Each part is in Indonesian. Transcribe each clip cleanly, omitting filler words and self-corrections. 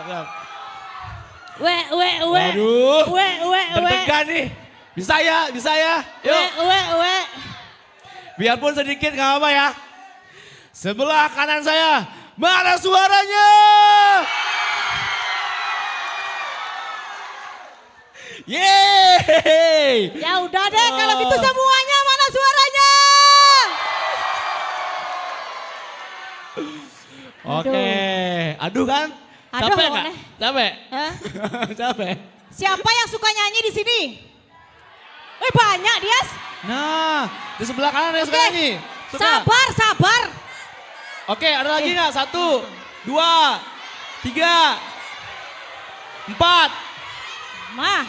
Siap. We. Aduh. We. Deg-degan nih. Bisa ya. Yuk. We. Biarpun sedikit gak apa ya. Sebelah kanan saya, mana suaranya? Yeay. Ya udah deh kalau gitu semuanya mana suaranya? Oke. Aduh kan? Aduh, Capek gak? boleh. Capek? Hah? Capek? Siapa yang suka nyanyi di sini? Banyak Dias. Nah, di sebelah kanan yang suka Oke. nyanyi. Suka? Sabar. Oke, ada lagi nggak? 1, 2, 3, 4. Mah.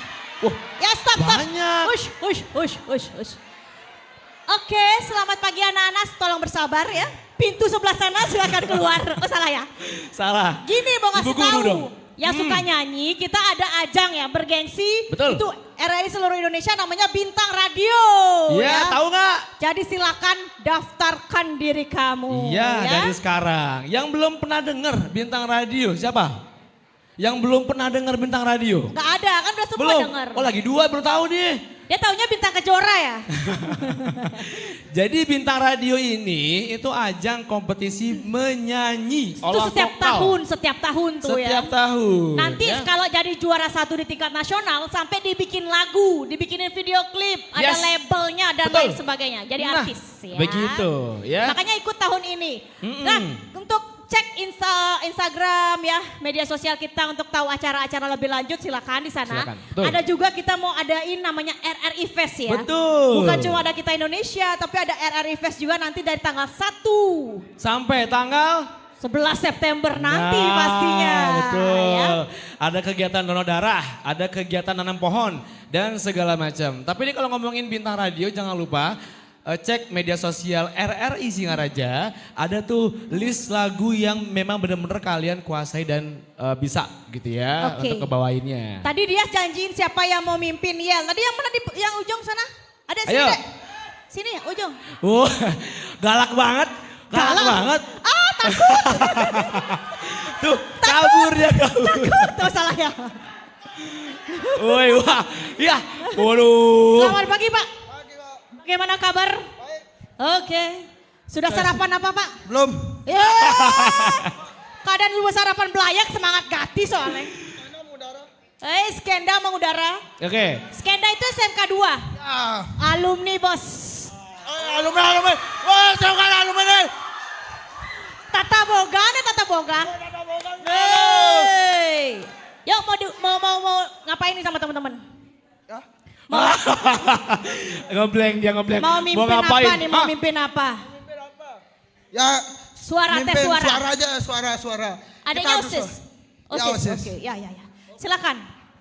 Ya stop. Banyak. Hush. Oke, selamat pagi anak-anak. Tolong bersabar ya. Pintu sebelah sana silakan keluar. Oh salah ya? Salah. Gini mau ngasih Ibu guru tahu. dong. Yang suka nyanyi kita ada ajang ya bergengsi. Betul. Itu RRI seluruh Indonesia namanya Bintang Radio. Iya, ya. tahu nggak? Jadi silakan daftarkan diri kamu. Iya, ya. dari sekarang. Yang belum pernah dengar Bintang Radio, siapa? Yang belum pernah dengar Bintang Radio? Nggak ada, kan udah semua Belum? denger. Oh lagi 2, belum tahu nih. Dia taunya Bintang Kejora ya? Jadi Bintang Radio ini itu ajang kompetisi menyanyi. Itu olah setiap vokal. tahun tuh ya. Setiap tahun. Nanti ya. kalau jadi juara 1 di tingkat nasional sampai dibikin lagu, dibikinin video klip, ada Yes. labelnya dan Betul. lain sebagainya. Jadi Nah, artis ya. begitu ya. Makanya ikut tahun ini. Nah, untuk cek Instagram ya, media sosial kita untuk tahu acara-acara lebih lanjut silakan di sana. Silakan, betul. Ada juga kita mau adain namanya RRI Fest ya. Betul. Bukan cuma ada kita Indonesia, tapi ada RRI Fest juga nanti dari tanggal 1 Sampai tanggal 11 September nanti Nah, pastinya. Betul. Ya. Ada kegiatan donor darah, ada kegiatan nanam pohon dan segala macam. Tapi ini kalau ngomongin Bintang Radio jangan lupa cek media sosial RRI Singaraja. Ada tuh list lagu yang memang benar-benar kalian kuasai dan bisa gitu ya Oke. untuk kebawainnya. Tadi dia janjiin siapa yang mau mimpin Yel. Tadi yang mana di yang ujung sana? Ada sini Ayo. deh. Sini ujung. Galak banget. Galak banget. Ah takut. Tuh kabur dia kabur. Tuh salah ya. Woi wah. Ya. Waduh. Selamat pagi Pak. Bagaimana kabar? Oke. Sudah sarapan apa Pak? Belum. Keadaan dulu sarapan belayak semangat gati soalnya. Skenda mengudara. Oke. Skenda itu SMK 2. Ya. Alumni bos. Alumni. Wah, jangan alumni. Tata Boga. Hey. Yuk mau ngapain nih sama teman-teman? Ya. Ngebleng dia ngebleng. Mau mimpin ngapain? apa nih? Mau mimpin apa? Ya. Suara tes mimpin suara. Suara aja, suara. Adanya Kita harus OSIS. Ya, OSIS. OSIS. Oke, ya. Silakan.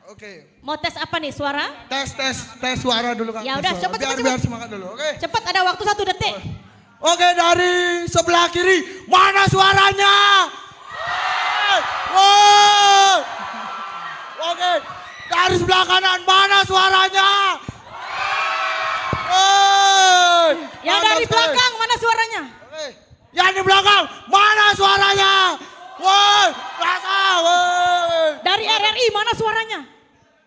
Oke. Mau tes apa nih? Suara? Tes suara dulu Kak. Ya udah, Tes suara. cepet. Biar semangat dulu, oke? Cepat ada waktu 1 detik. Oke, dari sebelah kiri, mana suaranya? Woi! Oke, dari sebelah kanan, mana suaranya? Woi! Yang Mantap dari sekali. belakang mana suaranya? Oke. Yang di belakang, mana suaranya? Woi, belakang, woi. Dari RRI mana suaranya?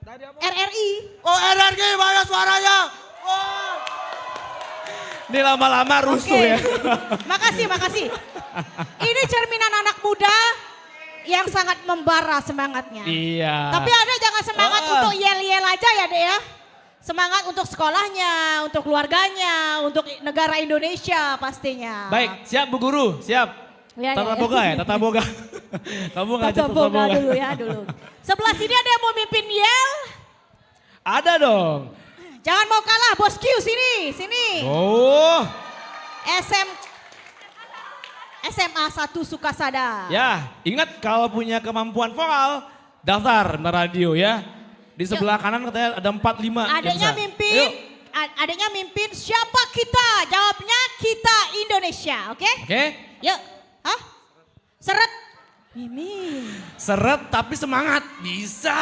Dari apa? RRI. Oh, RRG, mana suaranya? Woi. Ini lama-lama rusuh Oke. ya. Makasih. Ini cerminan anak muda yang sangat membara semangatnya. Iya. Tapi ada jangan semangat Ah. untuk yel-yel aja ya Dek ya. Semangat untuk sekolahnya, untuk keluarganya, untuk negara Indonesia pastinya. Baik, siap Bu Guru, siap. Ya, Tata Boga ya, Tata Boga. Kamu ngajak Tata Tata Boga Boga. dulu ya dulu. Sebelah sini ada yang mau mimpin yel. Ada dong. Jangan mau kalah, Bos Q sini. Oh, SMA 1 Sukasada. ya ingat kalau punya kemampuan vokal, daftar Bintang Radio ya. Di sebelah kanan katanya ada 45. yang Adiknya bisa. mimpin, Yuk. adiknya mimpin siapa kita? Jawabnya kita Indonesia, oke? Oke, Yuk, hah? Seret. Mimin. seret tapi semangat, bisa.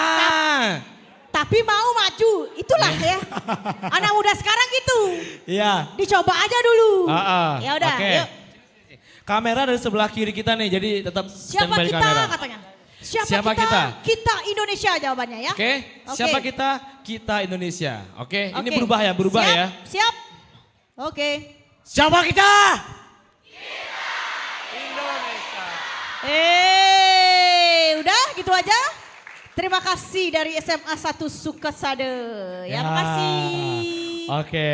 Tapi mau maju, itulah ya. Anak muda sekarang gitu. Iya. Dicoba aja dulu. Ah, Ya udah, oke. yuk. Kamera dari sebelah kiri kita nih, jadi tetap Siapa standby di kita kamera. katanya? Siapa kita? Kita Indonesia jawabannya ya. Oke, siapa kita? Kita Indonesia. Oke, ini berubah ya, berubah siap, ya. Siap. Oke. Siapa kita? Udah gitu aja. Terima kasih dari SMA 1 Sukasade. Ya, makasih. Oke.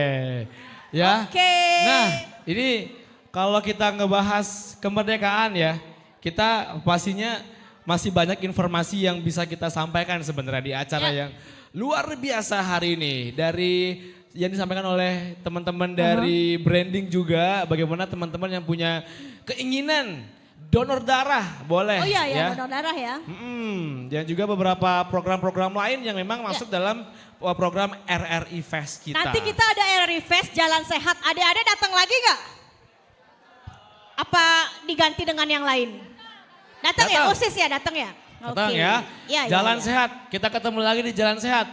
Ya. Oke. Nah, ini kalau kita ngebahas kemerdekaan ya, kita pastinya masih banyak informasi yang bisa kita sampaikan sebenarnya di acara yang luar biasa hari ini. Dari yang disampaikan oleh teman-teman dari branding juga, bagaimana teman-teman yang punya keinginan donor darah boleh. Oh iya ya, donor darah ya. Dan juga beberapa program-program lain yang memang masuk dalam program RRI Fest kita. Nanti kita ada RRI Fest Jalan Sehat. Adik-adik datang lagi nggak? Apa diganti dengan yang lain? Datang ya, OSIS ya datang ya? Datang ya, Jalan Sehat. Kita ketemu lagi di Jalan Sehat.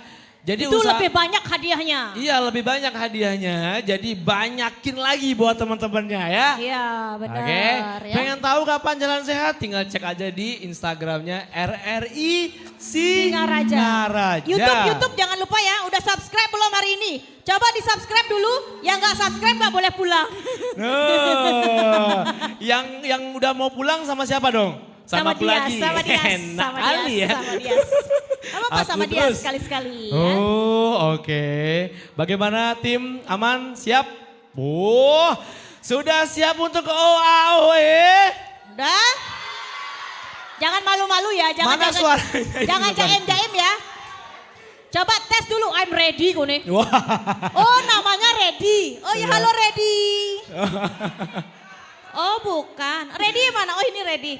Jadi itu lebih banyak hadiahnya. Iya, lebih banyak hadiahnya. Jadi banyakin lagi buat teman-temannya ya. Iya, benar. Oke, ya. pengen tahu kapan Jalan Sehat? Tinggal cek aja di Instagramnya RRI Singaraja. YouTube jangan lupa ya. Udah subscribe belum hari ini? Coba di subscribe dulu. Yang nggak subscribe nggak boleh pulang. Yang udah mau pulang sama siapa dong? Sama Dias. Enak kali ya. Sama Dias. Apa sama dia sekali-sekali ya. Oke. Bagaimana tim aman siap? Sudah siap untuk OAOE? Udah? Jangan malu-malu ya. Mana suaranya? Jangan jaim-jaim ya. Coba tes dulu, I'm ready kone. Wah. Oh namanya ready. Oh ya halo ready. Oh bukan. Ready mana? Oh ini ready.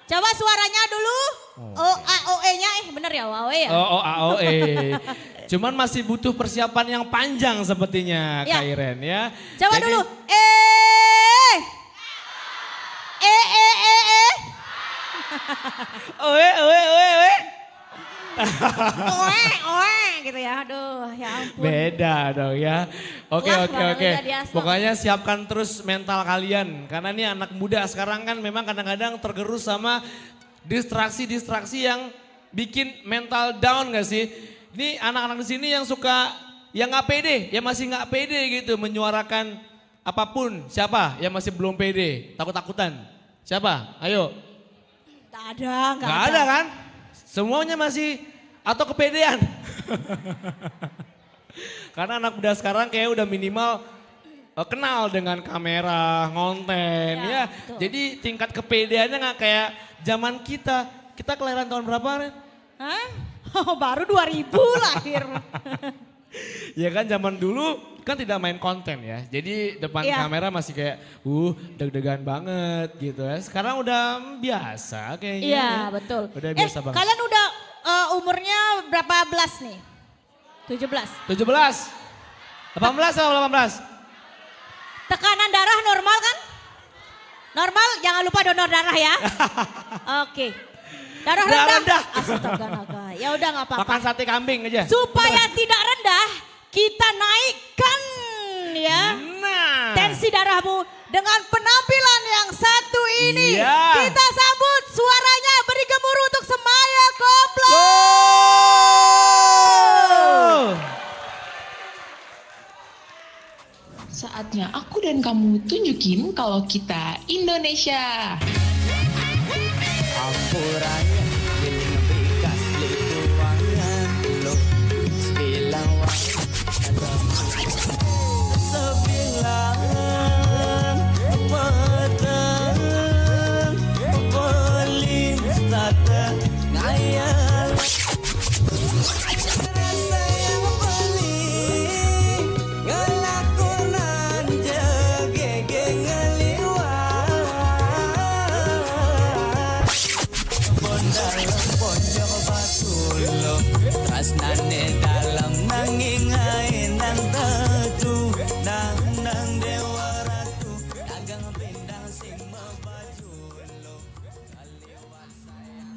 Coba suaranya dulu. OAOE-nya bener ya OAOE ya? OAOE. Cuman masih butuh persiapan yang panjang sepertinya Kak Iren ya. Coba dulu. Oe. Gitu ya. Aduh ya ampun. Beda dong ya. Oke. Dia, Pokoknya siapkan terus mental kalian. Karena ini anak muda sekarang kan memang kadang-kadang tergerus sama distraksi-distraksi yang bikin mental down gak sih? Ini anak-anak di sini yang suka, yang gak pede, yang masih gak pede gitu menyuarakan apapun. Siapa yang masih belum pede, takut-takutan? Siapa? Ayo. Gak ada. Gak ada kan? Semuanya masih atau kepedean. Karena anak muda sekarang kayak udah minimal kenal dengan kamera, ngonten ya. Jadi tingkat kepedeannya gak kayak zaman kita. Kita kelahiran tahun berapa Ren? Hah? Oh, baru 2000 lahir. Ya kan zaman dulu kan tidak main konten ya. Jadi depan kamera masih kayak deg-degan banget gitu ya. Sekarang udah biasa kayaknya. Iya betul. Udah biasa banget. Kalian udah umurnya berapa belas nih? 17. 17. 18 atau 18? Tekanan darah normal kan? Normal, jangan lupa donor darah ya. Oke. Darah rendah. Astaga naga. Ya udah nggak apa-apa. Makan sate kambing aja. Supaya tidak rendah, kita naikkan ya. Nah. Tensi darahmu dengan penampilan yang satu ini. Iya. Kita sambut suaranya beri gemuruh untuk Semaya Koplo. Saatnya aku dan kamu tunjukin kalau kita Indonesia. Ampurannya dengan bekas lituangan lo bilang sebilang petang beli sate ngayal rasa yang pening ngelakunan jegege ngeliwat dalam pojok batu lo tresnane dalam nanging nang tetu nang dewa ratu dagang pindang sing mebaju lo kaliwat sayang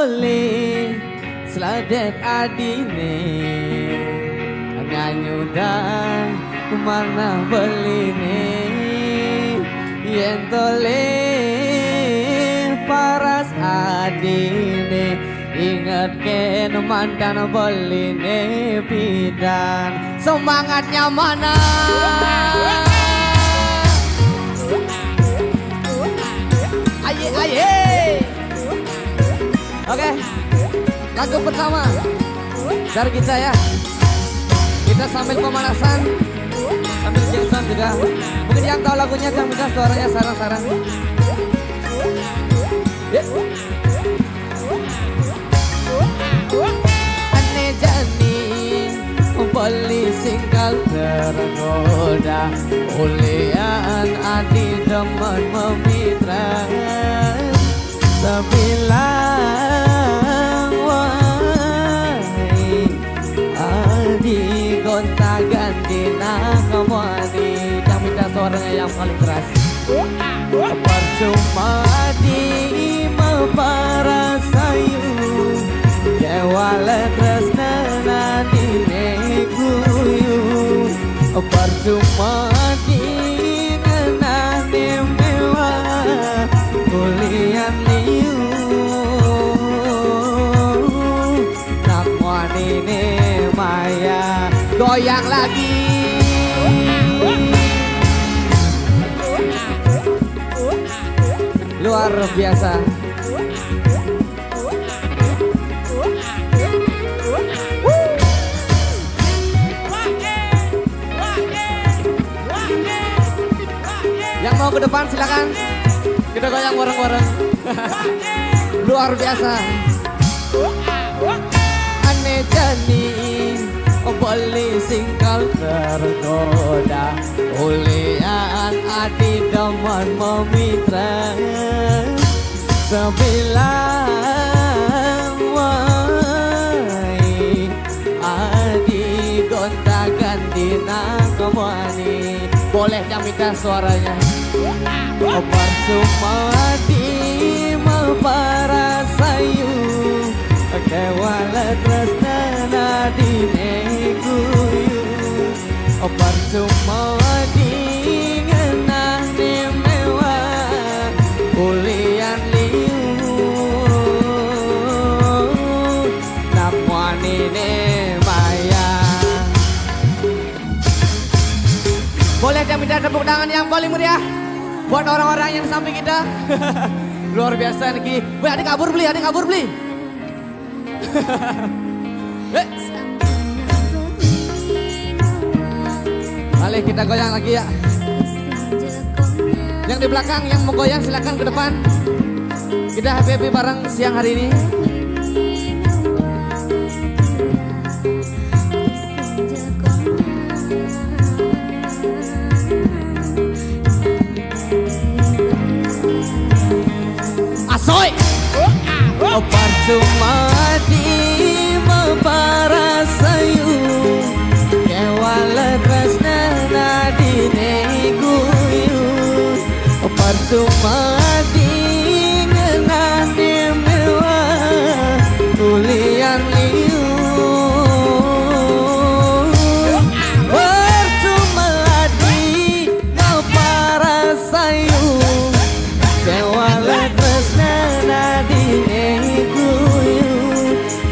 beli seladet adine nganyuda mana beline yen tole paras adine ingat ken mantan beline bidan semangatnya mana aye aye. Oke, lagu pertama dari kita ya. Kita sambil pemanasan, sambil jason juga. Mungkin yang tahu lagunya kan minta suaranya sarang-sarang. Yeah. Aneh jani beli singkal tergoda ulian adi demen memitra sebilang wahai adi gonta ganti nakamani yang minta suaranya yang paling keras percuma di memparasayu kewala tresna nadine guyu percuma di ngenane mewah kulian liu nak wanine maya goyang lagi luar biasa. Yang mau ke depan silakan. Kita goyang bareng-bareng. Luar biasa. Aneh jani beli singkal tergoda ulian adi demen memitra sebilang wai adi gonta ganti nakamani boleh yang minta suaranya percuma di memparasayu kewala tresna nadine guyu percuma di ngenane mewah kulian liu nak wanine maya. Boleh kami minta tepuk tangan yang paling meriah buat orang-orang yang di samping kita. Luar biasa nih. Weh, adik kabur beli. Alih kita goyang lagi ya. Yang di belakang yang mau goyang silakan ke depan. Kita happy bareng siang hari ini. Asoy. Percuma di memparasayu kewala tresna nadine guyu percuma di ngenane mewah kulian liu percuma di memparasayu kewala tresna nadine guyu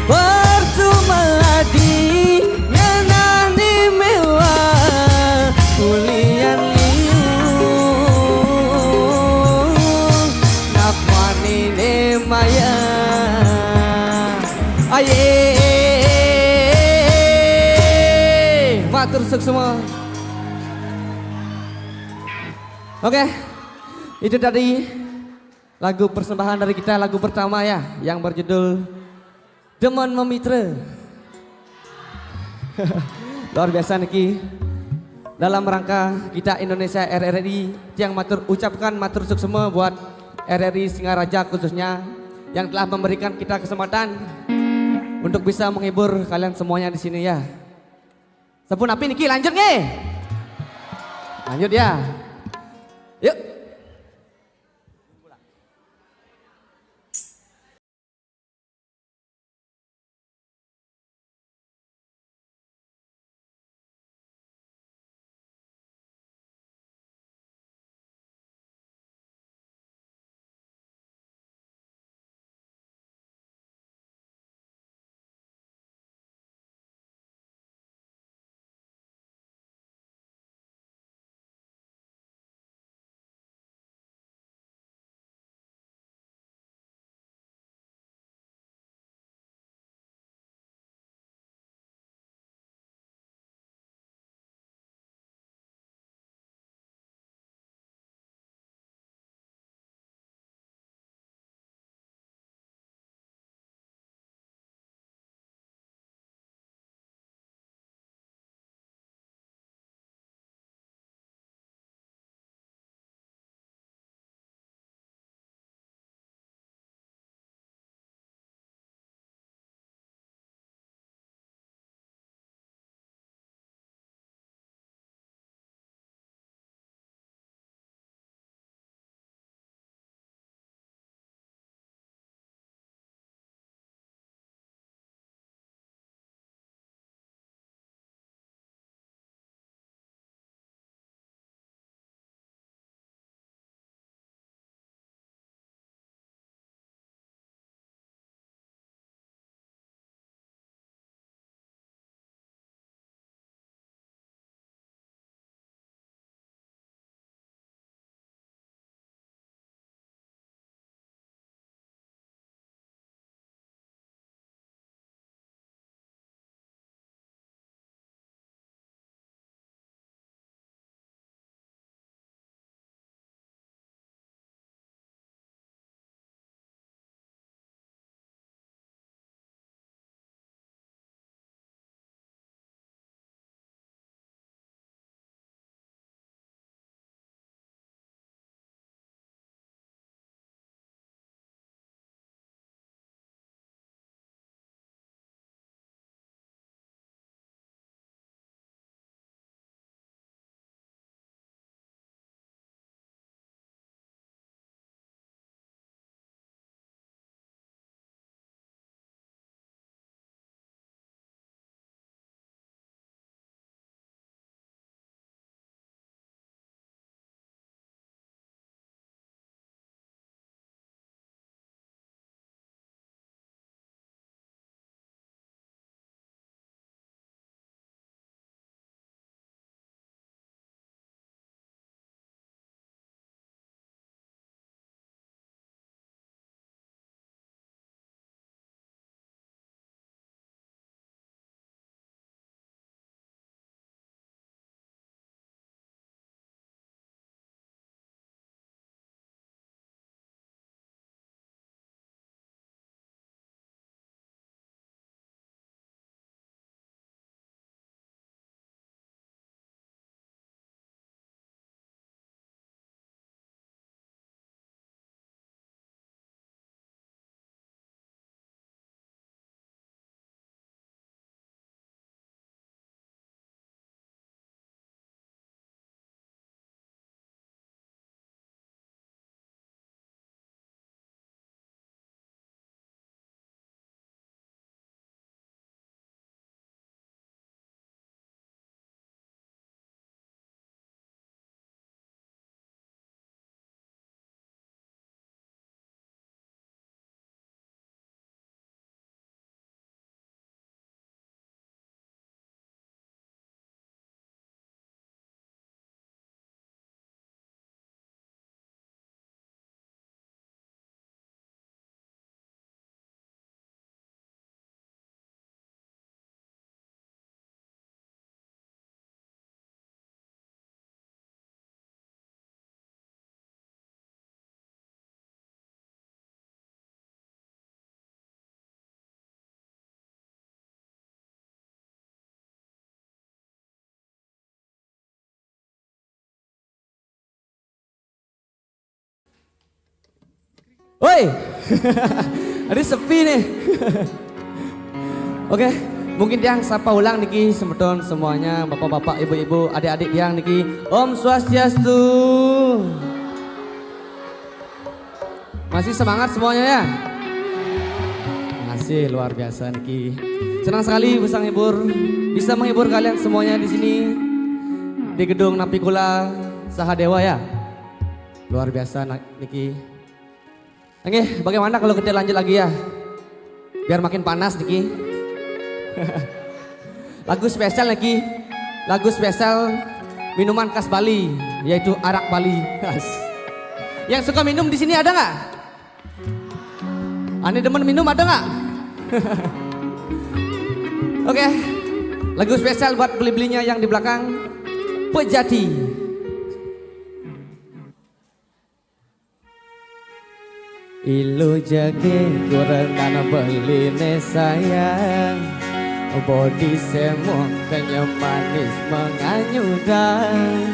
percuma di ngenani mewah kulian liu nak wanine maya aye matur suk semua. Oke, itu tadi lagu persembahan dari kita, lagu pertama ya, yang berjudul Demen Memitra. Luar biasa Niki. Dalam rangka kita Indonesia RRI, yang ucapkan matur suk semua buat RRI Singaraja khususnya, yang telah memberikan kita kesempatan untuk bisa menghibur kalian semuanya di sini ya. Sepun api Niki, lanjut nih. Lanjut ya. Yuk. Woi, ini sepi nih. Oke, mungkin yang sapa ulang niki semedon semuanya, bapak-bapak, ibu-ibu, adik-adik yang niki. Om Swastiastu. Masih semangat semuanya ya? Masih luar biasa niki. Senang sekali bisa menghibur kalian semuanya di sini di gedung Napikula Sahadewa ya. Luar biasa niki. Oke, bagaimana kalau kita lanjut lagi ya? Biar makin panas niki. Lagu spesial niki. Lagu spesial minuman khas Bali, yaitu arak Bali. Yang suka minum di sini ada nggak? Ani demen minum ada nggak? Oke, lagu spesial buat beli-belinya yang di belakang. Pejati. Ilu jage kurang beli ne sayang, body semua kenyam manis menganyudan.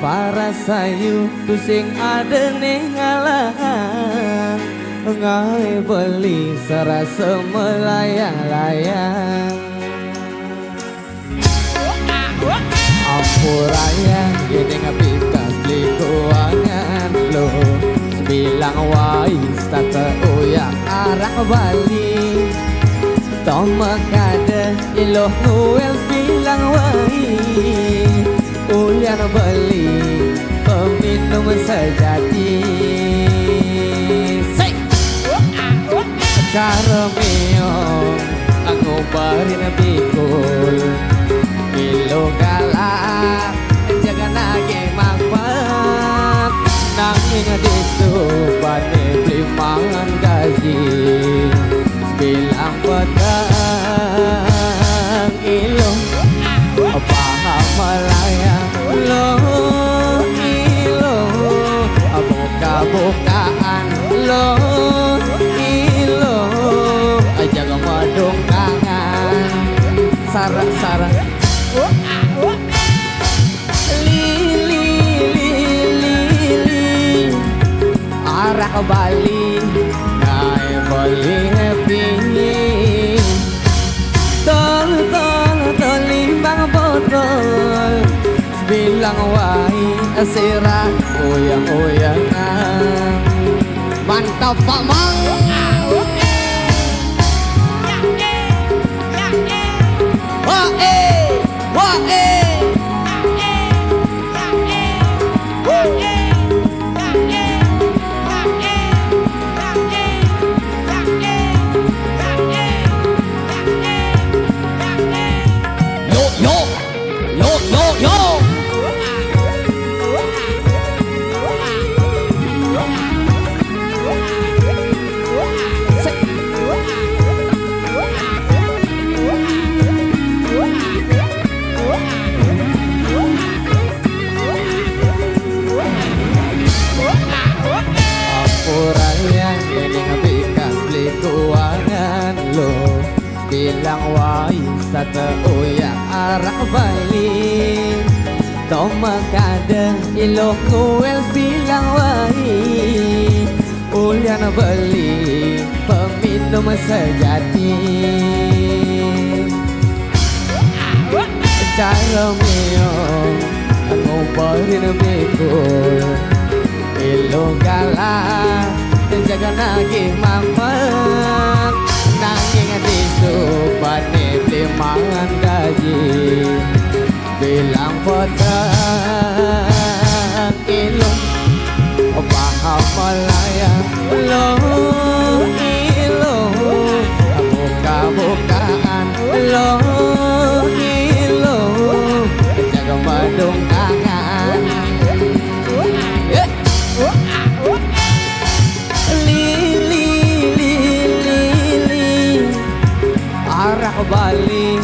Para sayu tu sing ada ning ngalang, ngai beli serasa melayang-layang. Ampuraya gini ngapikas beli keuangan lo, bilang wais tak uyang arak Bali. Toma kada iloh nuel bilang wais, ulian beli peminum sejati. Cara miyong aku barin bikul, ilo galak jaga nage magpat. Nanging disupan beli mangan gaji, bilang pedang ilo paham melayang lo ilo, buka-bukaan lo ilo, jaga madung kangen sarang-sarang arak Bali, naik Bali happy. Tol limbang botol, bilang wai asira uyang-uyangan. Mantap Pak Mang. Wah yo. Apuraya ini ngabikas beli keuangan lo, bilang wais satu uyang arak Bali. Toma kada iloh kuel bilang wai, ulian beli peminum sejati. Cara miyong aku barin bikul, ilo galak jaga nagih mamat. Nanging disupan beli mangan gaji, bilang pedang ilo paham melayang lo ilo, buka-bukaan lo ilo, jaga madung kangen. Arak Bali,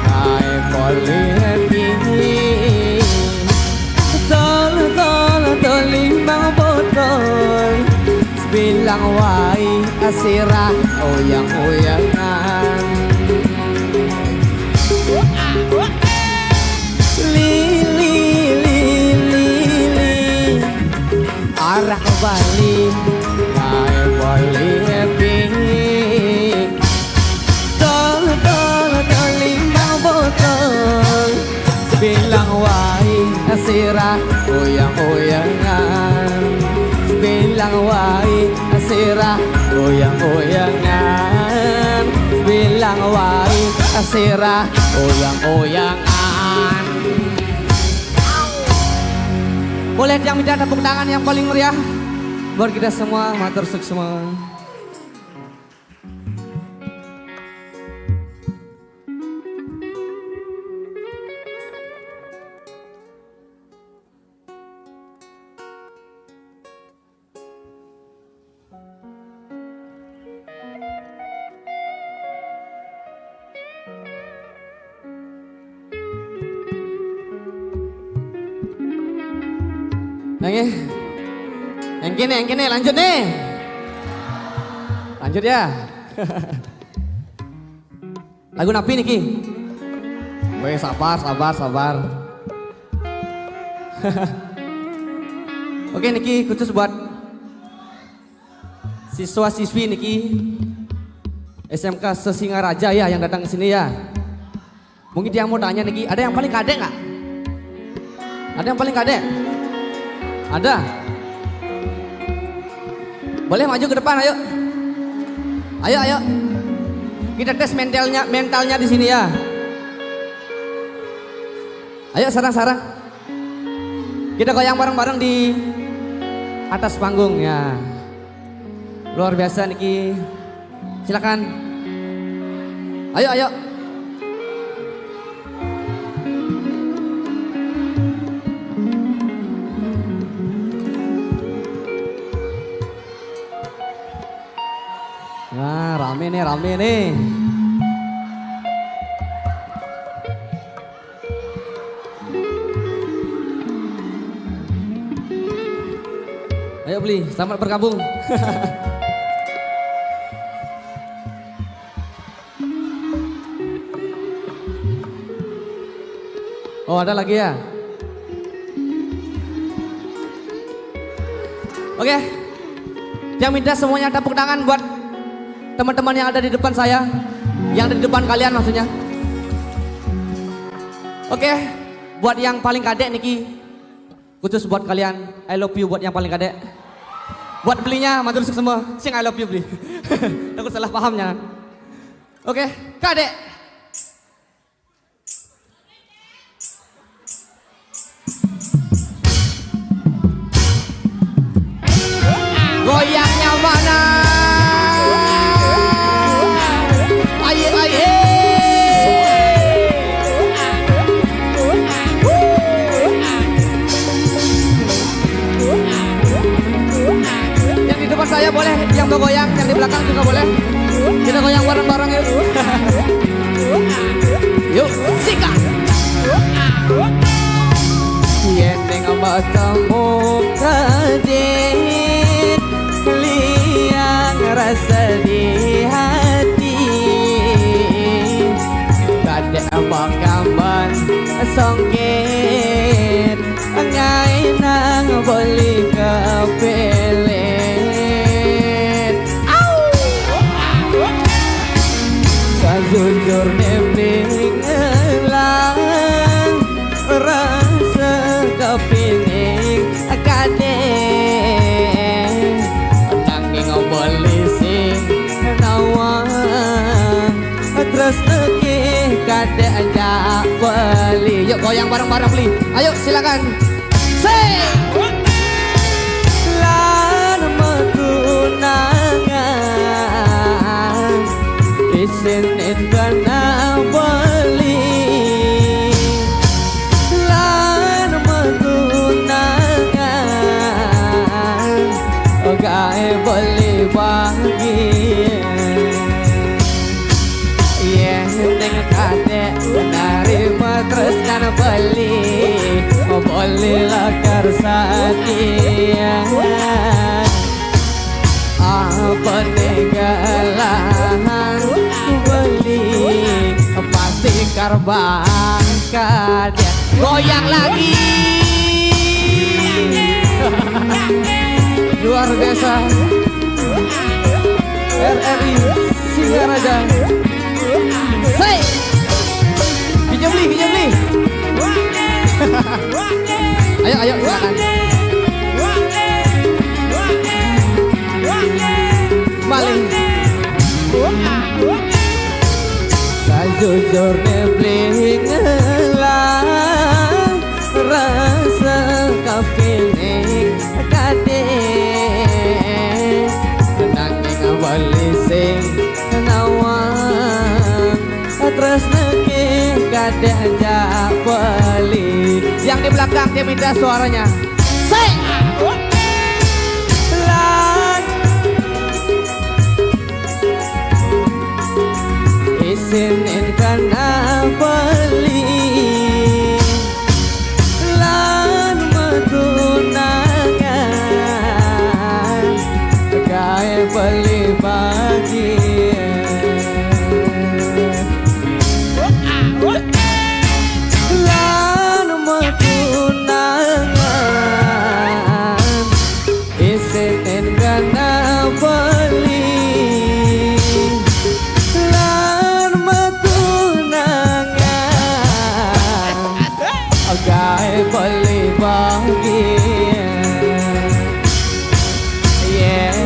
naik Bali happy. Tol limbang botol, bilang wai asira uyang-uyangan. Lili arak Bali, naik sirah uyang-uyangan bilang wae sirah uyang-uyangan bilang wae sirah uyang-uyangan. Boleh yang minta tepuk tangan yang paling meriah buat kita semua, matur sukses semua. Yang kini lanjut nih. Lanjut ya. Lagu napi nih Ki. Woi sabar. Oke Niki, khusus buat siswa-siswi Niki SMK Sesingaraja ya yang datang ke sini ya. Mungkin dia mau tanya Niki, ada yang paling kadek nggak? Ada yang paling kadek? Ada? Boleh maju ke depan, ayo. Ayo. Kita tes mentalnya di sini ya. Ayo sarang-sarang. Kita goyang bareng-bareng di atas panggung ya. Luar biasa Niki. Silakan. Ayo. Nah, rame nih. Ayo beli, selamat bergabung. Oh, ada lagi ya? Oke. Yang minta semuanya tepuk tangan buat teman-teman yang ada di depan saya, yang ada di depan kalian maksudnya. Oke, buat yang paling kadek Niki, khusus buat kalian, I love you buat yang paling kadek. Buat belinya, matur sukses semua, sing I love you beli. Takut salah pahamnya. Oke, kadek. Goyangnya mana? Saya boleh yang bergoyang, yang di belakang juga boleh. Kita goyang bareng-bareng yuk. Yuk, sikat. Yen ning matamu kadek liang rasa di hati. Kadek bakaman songket ngai nang boleh kepele. Jujur neming elang rasa kepining kadek nanging boleh sing nawang terus neki kadek ajak beli. Yuk goyang bareng-bareng beli. Ayo silakan. Say lan metunangan isinin kana beli lan metunangan gae beli bahagia yen ning kadek narima terus kan beli boleh lakar satia apa negalahan beli pasti karbang kadek. Goyang lagi luar biasa. RRI Singaraja. Say pinjam beli Sajujurnya blingelang rasa kapinik kadek nanging bali sing nawang terus nanging kadek jak bali. Yang di belakang dia minta suaranya. Say isinin kana beli lan metunangan gaya beli bagian lan metunangan isinin kana beli gaya beli bagian yen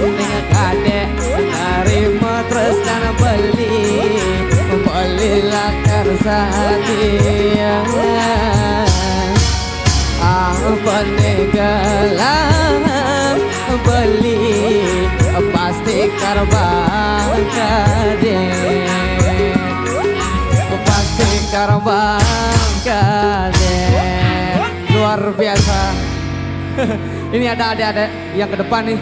kadek narima terus dan beli lakar sadia apa negalan beli pasti karbang kadek pasti karbang kadek luar biasa. Ini ada adik-adik yang ke depan nih.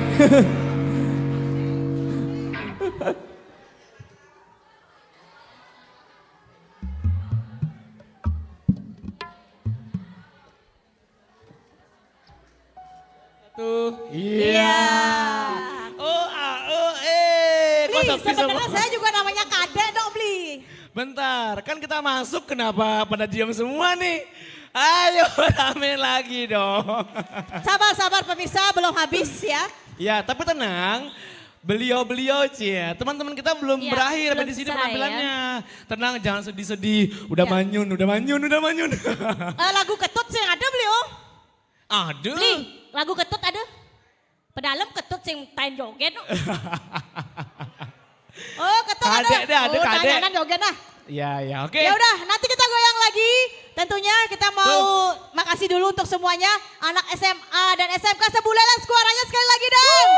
Tuh. Iya. Bli, Kok sepi semua? sebenarnya saya juga namanya kadek dong Bli. Bentar, kan kita masuk kenapa pada diam semua nih? Ayo rame lagi dong. Sabar-sabar pemirsa, belum habis ya. Ya, tapi tenang. Beliau-beliau cie, teman-teman kita belum Iya, berakhir belum sampai di sini selesai, penampilannya. Tenang, jangan sedih-sedih. Udah Ya. manyun. Lagu ketut sih ada Bli oh. Aduh. Bli, lagu ketut ada. Pedalem ketut sing tain joget. Oh ketut ada. Kadek deh, ada oh, kadek. tanyanan joget nah. Ya, oke. Ya udah, nanti kita goyang lagi. Tentunya kita mau makasih dulu untuk semuanya anak SMA dan SMK Sebulelan suaranya sekali lagi dong.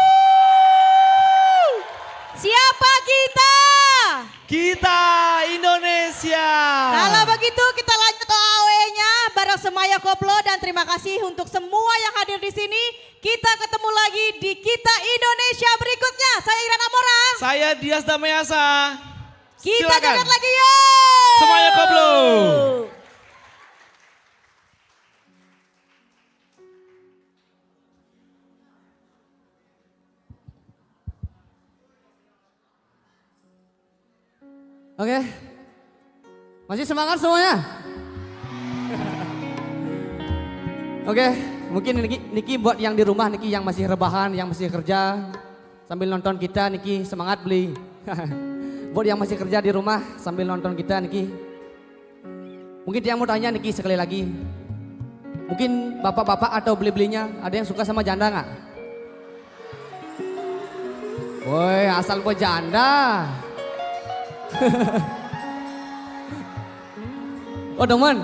Siapa kita? Kita Indonesia. Kalau begitu kita lanjut ke AOE-nya bareng Semaya Koplo dan terima kasih untuk semua yang hadir di sini. Kita ketemu lagi di Kita Indonesia berikutnya. Saya Irana Mora. Saya Dias Damayasa. Kita Silakan. joget lagi yuk. Semaya Koplo. Oke. Masih semangat semuanya? Oke, mungkin Niki buat yang di rumah, Niki yang masih rebahan, yang masih kerja sambil nonton kita, Niki semangat beli. Buat yang masih kerja di rumah sambil nonton kita, Niki. Mungkin yang mau tanya Niki sekali lagi. Mungkin bapak-bapak atau beli-belinya ada yang suka sama janda nggak? Woi, asal buat janda. Oh teman,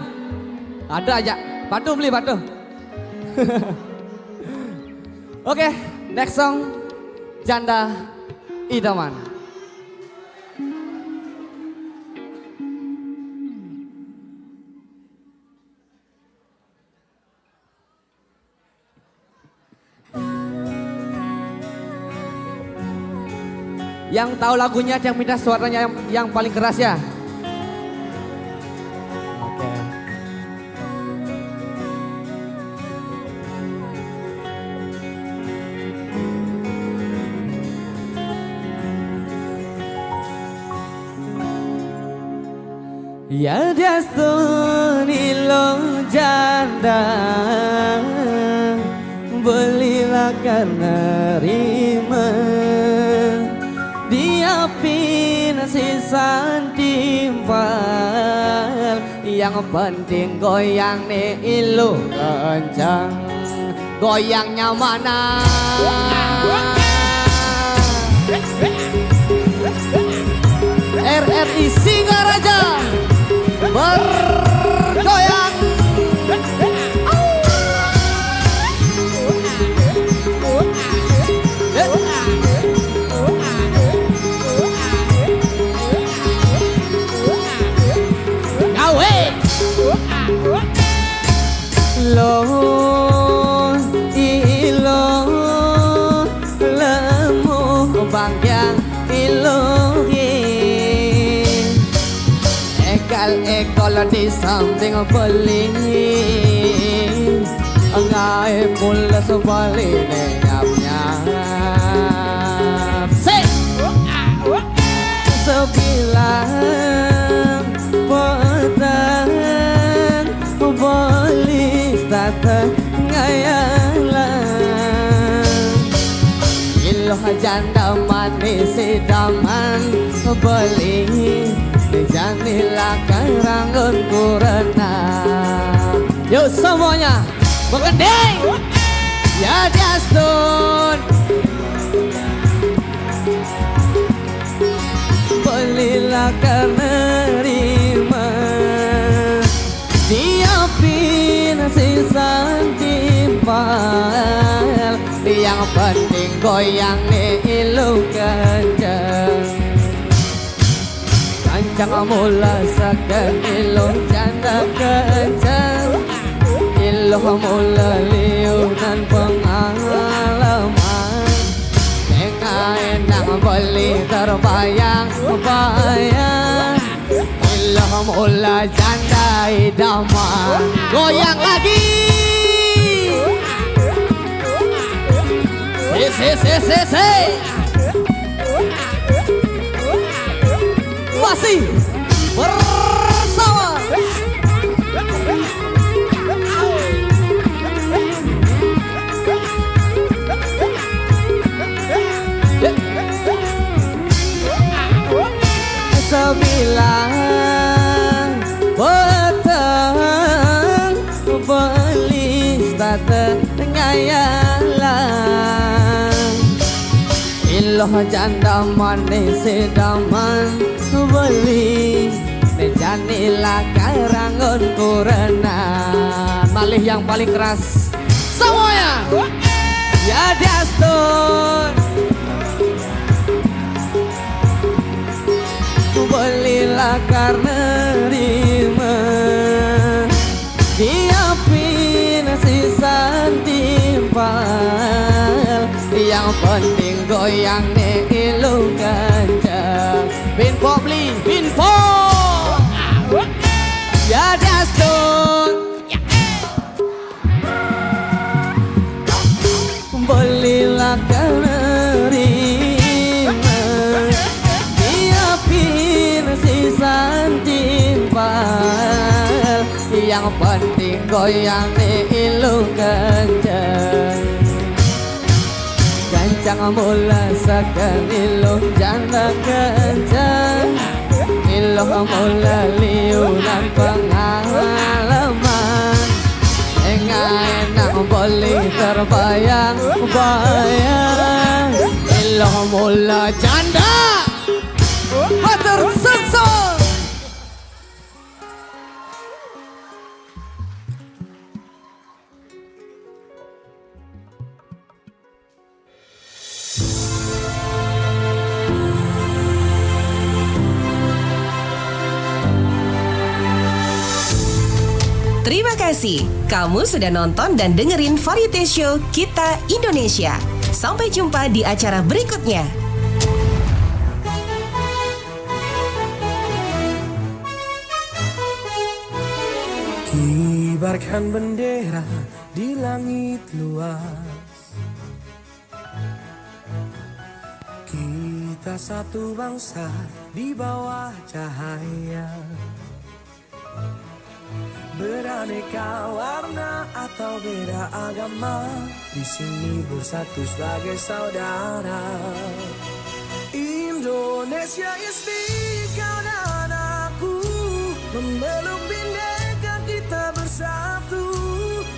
ada aja. Patuh beli patuh. Oke, next song Janda Idaman. Yang tahu lagunya yang minta suaranya yang paling keras ya. Oke. Ya dastuni lo janda belilah karena rima diapin sisan timpal yang penting goyang nih ilu kencang goyangnya mana RRI Singaraja. tinggal ekol di samping beling. Ngai mula sebalik nyap-nyap. Sebilang petang balik datang ngayalan. Iloh janda manis daman beli janilah karangan kurana. Yuk semuanya mengendeng ya Justin. Belilah karena siapin sisan timpal. Yang penting goyang nih ilu kencang. Kencang mula sekan ilu janda kencang. Ilu mula liunan pengalaman. Enak beli terbayang-bayang. Ilu mula janda idaman. Goyang lagi. Se. Masih bersama sebilang petang beli start ngayalan. Iloh janda manis daman beli janilah karangan kurana. Malih yang paling keras semuanya ya Justin. Belilah karena rima diapin sisan timpal. Yang penting goyang nih ilu kencang. Binpo beli binpo ya Justin. Belilah karena rima diapin sisan timpal. Yang penting goyang nih ilu kencang. Kencang mula sekan ilu janda kencang. Ilu mula liunan pengalaman. Enak boleh terbayang-bayang. Ilu mula janda matur sukses. Terima kasih, kamu sudah nonton dan dengerin Variety Show Kita Indonesia. Sampai jumpa di acara berikutnya. Kibarkan bendera di langit luas. Kita satu bangsa di bawah cahaya. Beraneka warna atau beda agama, di sini bersatu sebagai saudara. Indonesia Istiqlal dan aku, memeluk bindeka kita bersatu.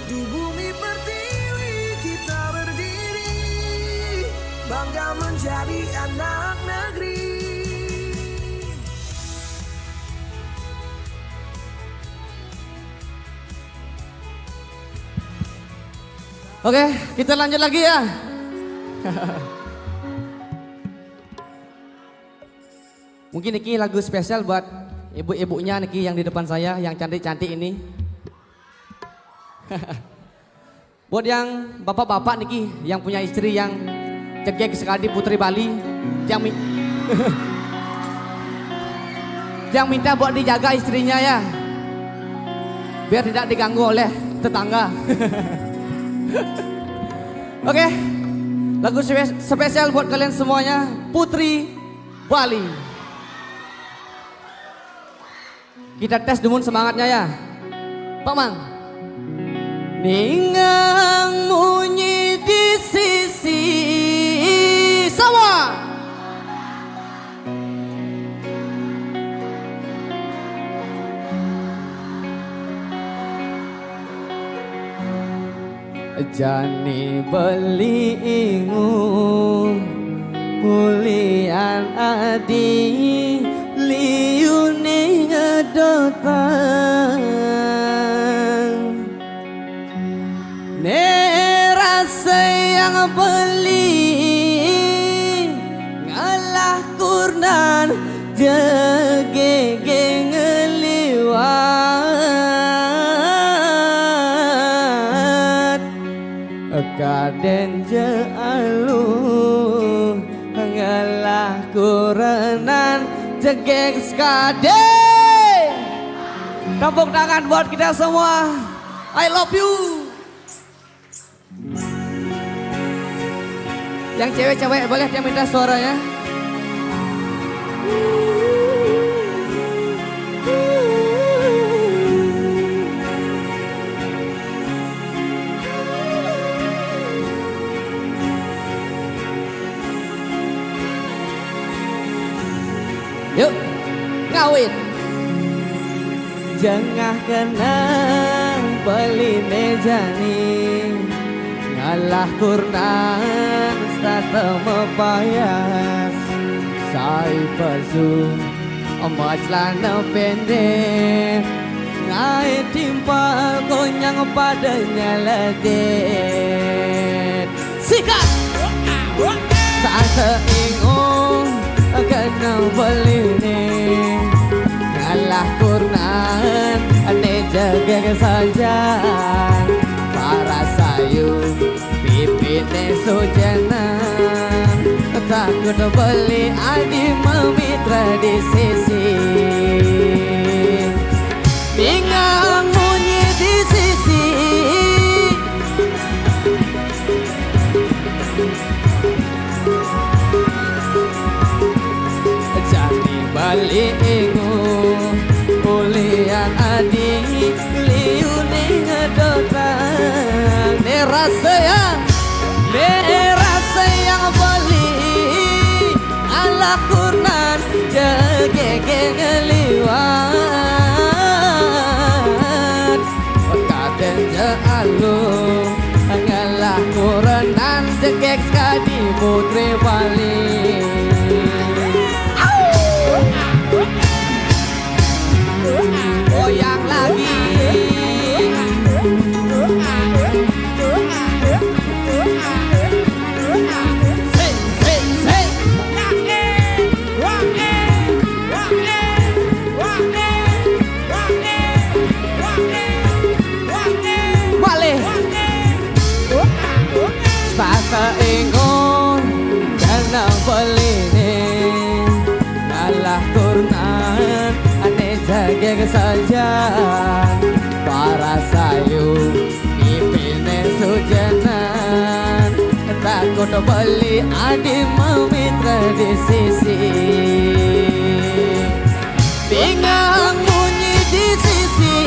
Di bumi pertiwi kita berdiri, bangga menjadi anak negeri. Oke, kita lanjut lagi ya. Mungkin Niki lagu spesial buat ibu-ibunya Niki yang di depan saya, yang cantik-cantik ini. Buat yang bapak-bapak Niki, yang punya istri yang cekek sekali Putri Bali, yang Yang minta buat dijaga istrinya ya. Biar tidak diganggu oleh tetangga. Oke. Lagu spesial buat kalian semuanya. Putri Bali. Kita tes dulu semangatnya ya. Pak Mang. Ningang munyi di sisi semua. Jani beli ingu Pulian adi liuni ngedotan Nerasa yang beli ngalah kurnan jegege ngeliwat kaden jalu ngalah kurenan jegeg skade. Tepuk tangan buat kita semua. I love you. Yang cewek-cewek boleh yang minta suaranya. Yuk, ngawin. Jengah kenang beli mejani ngalah kurnan stata mepayas sai pasu omat celana pendek ngai timpal konyang padanya ledet sikat tak seingung kena beli ni ngalah kurnan ane jaga saja para sayu pipine sojanan takut beli adi memitra di sisi tinggal munyi di sisi jadi balik kuliah adik liuni ngedotang nerasa yang beli ala kurnan jegege ngeliwat kaden jalu ngalah kurnan jegeg skadi Putri Bali. Goyang lagi. Balik. Sepasa ingon karena beli ngalah turnan jageg saja para sayu ipine sujanan takut beli adi memitra di sisi tinggal munyi di sisi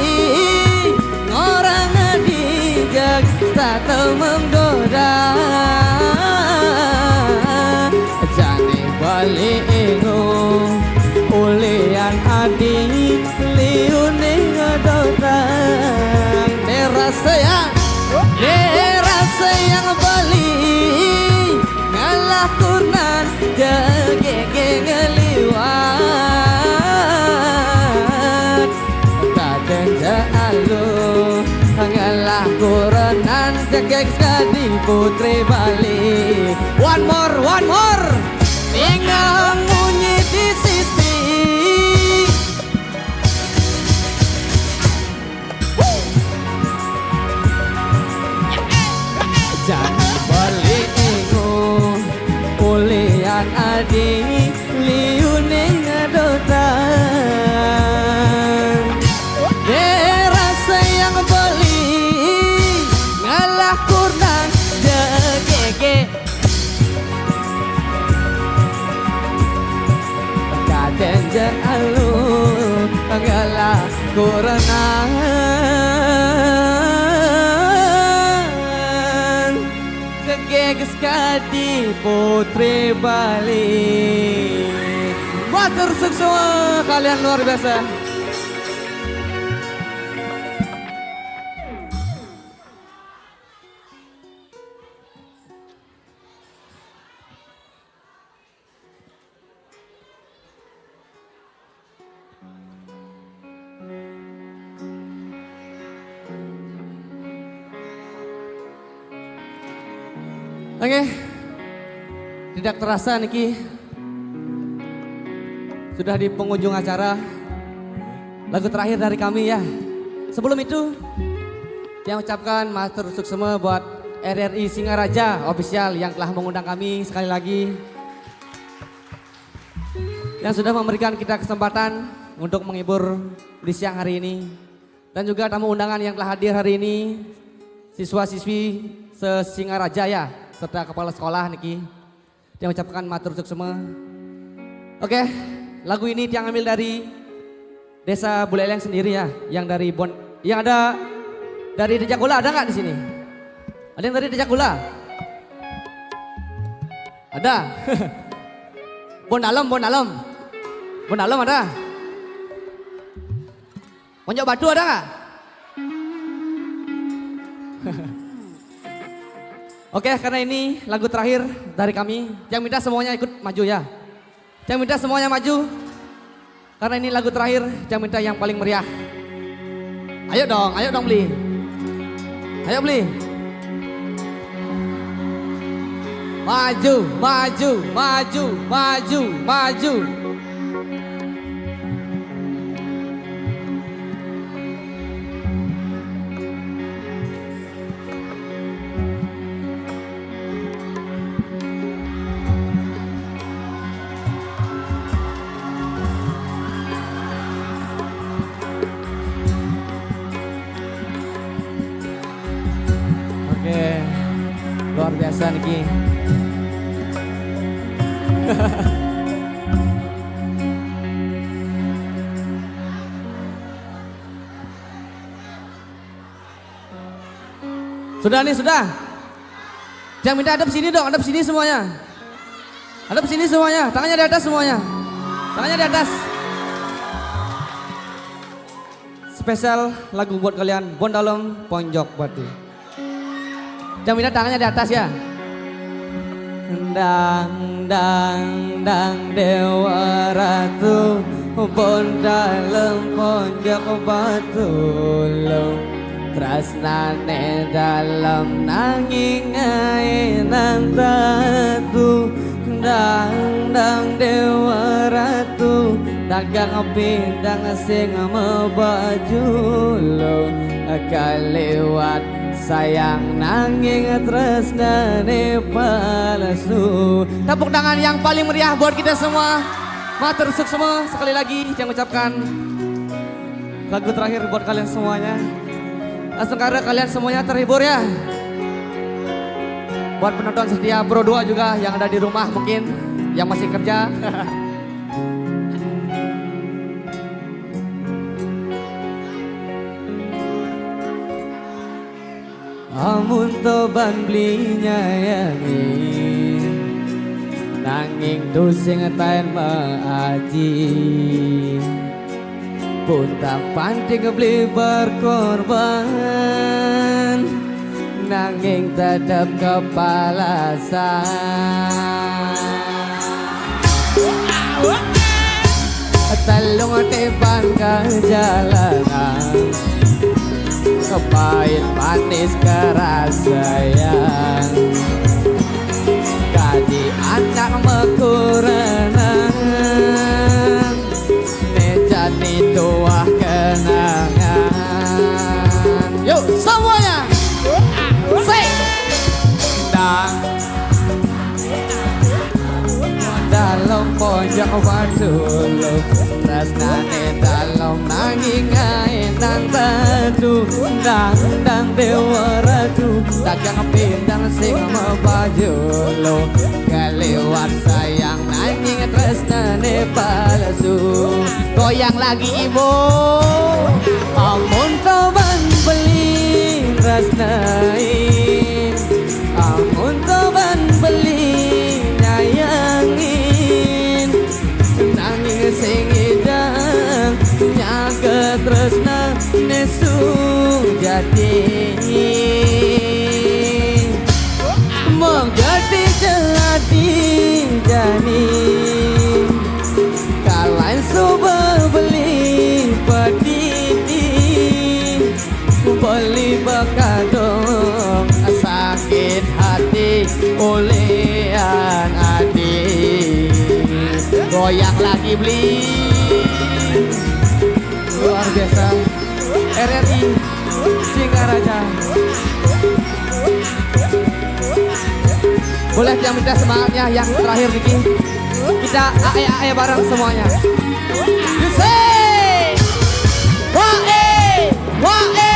orang dijag tak menggoda jani bali ingung ulian adi liuni ngedotang nerasa yang beli ngalah kurnan jegege ngeliwat kaden jalu ngalah kurnan jegeg skadi Putri Bali. One more tinggal munyi di sisi jadi balik ingung ulian adi liune ngedotang kurenan kegeges kadi putri Bali. Matur sukses semua, kalian luar biasa. Oke, tidak terasa Niki sudah di penghujung acara. Lagu terakhir dari kami ya. Sebelum itu, saya ucapkan matur sukses semua buat RRI Singaraja official yang telah mengundang kami sekali lagi. Yang sudah memberikan kita kesempatan untuk menghibur di siang hari ini. Dan juga tamu undangan yang telah hadir hari ini, siswa-siswi se-Singaraja ya, serta kepala sekolah Niki. Dia mengucapkan matur sukses semua. Oke, lagu ini yang ambil dari Desa Buleleng sendiri ya, yang dari yang ada dari Dejak Gula, ada nggak di sini? Ada yang dari Dejak Gula? Ada. Bon Dalem ada. Ponjok Batu ada nggak? Oke, karena ini lagu terakhir dari kami, yang minta semuanya ikut maju ya. Yang minta semuanya maju, karena ini lagu terakhir, yang minta yang paling meriah. Ayo dong beli. Ayo beli. Maju. Oke, luar biasa Niki. Sudah nih, sudah. Yang minta hadap sini dong, hadap sini semuanya. Hadap sini semuanya, tangannya di atas semuanya. Tangannya di atas. Spesial lagu buat kalian, Bon Dalem Ponjok Batu. Yang minta tangannya di atas ya. Dang Dewa Ratu, Bon Dalem Ponjok Batu. Tresnane dalam nanging ae nang tatu. Dang Dewa Ratu, dagang pindang sing mebaju lo. Kalewat sayang nanging tresnane palsu. Tepuk tangan yang paling meriah buat kita semua. Matur sukses semua sekali lagi yang mengucapkan lagu terakhir buat kalian semuanya. Langsung karena kalian semuanya terhibur ya. Buat penonton setia Pro 2 juga yang ada di rumah mungkin yang masih kerja. Amun toban blinya yamin nanging tusing taen maaji. Punta panting beli berkorban nanging tetap kepalasan. Talong tiban ke jalanan, pahit manis keras sayang. Gaji anak mekuranan, nejati tuah kenangan. Yuk semuanya say. Dalam pojok batu lo, tresnane dalam nanging ae nang tatu. Dang Dewa Ratu, dagang pindang sing mebaju lo. Kelewat sayang nanging tresnane palsu. Goyang lagi ibu. tresnai amun toban beli nyayangin nanging sing idang nyaga tresna nesu jati mengerti jadi jani kalain soba beli pedidi beli bekadong sakit hati olehan adik goyang lagi beli luar biasa RRI Singaraja. Boleh yang minta semangatnya yang terakhir Niki. Kita ae bareng semuanya. You say wae wae.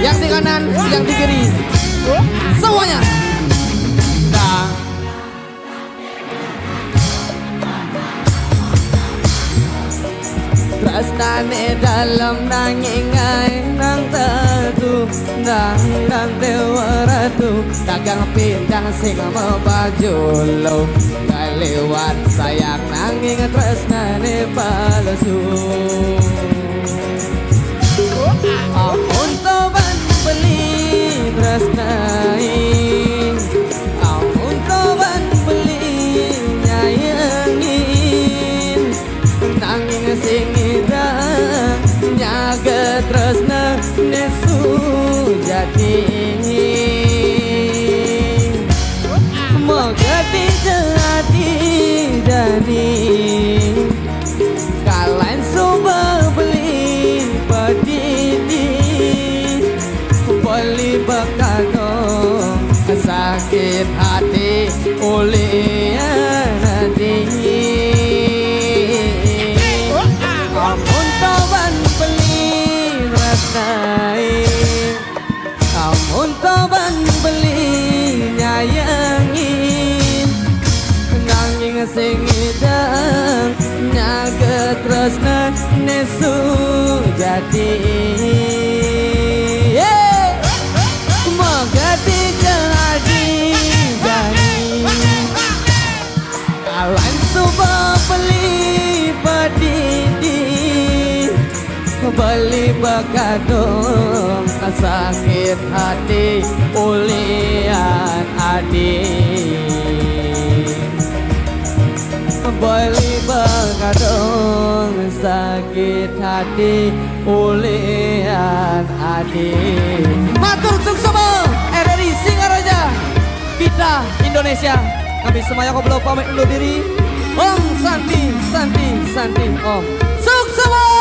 Yang di kanan, yang di kiri, semuanya. Tresnane dalam nanging nang tatu nang dewa ratu dagang pindang sing mebaju lo kalewat sayang nanging tresnane palsu amun toban beli tresnai amun toban beli nyayangin nanging sing idang nyaga tresna nesu jati mengerti jadi jani kalain soba beli pedidi beli bekadong sakit hati oleh nanti amun toban beli rasai amun toban beli nyayangin nanging sing idang nyaga tresna nesu jati mengerti jadi jani kalain suba beli pedidi beli bekadong sakit hati ulian adik beli bekadong sakit hati ulian adik. Matur suksema RRI Singaraja kita Indonesia. Kami semuanya kau belum pamit undur diri. Om Santi Santi Santi Om suksema.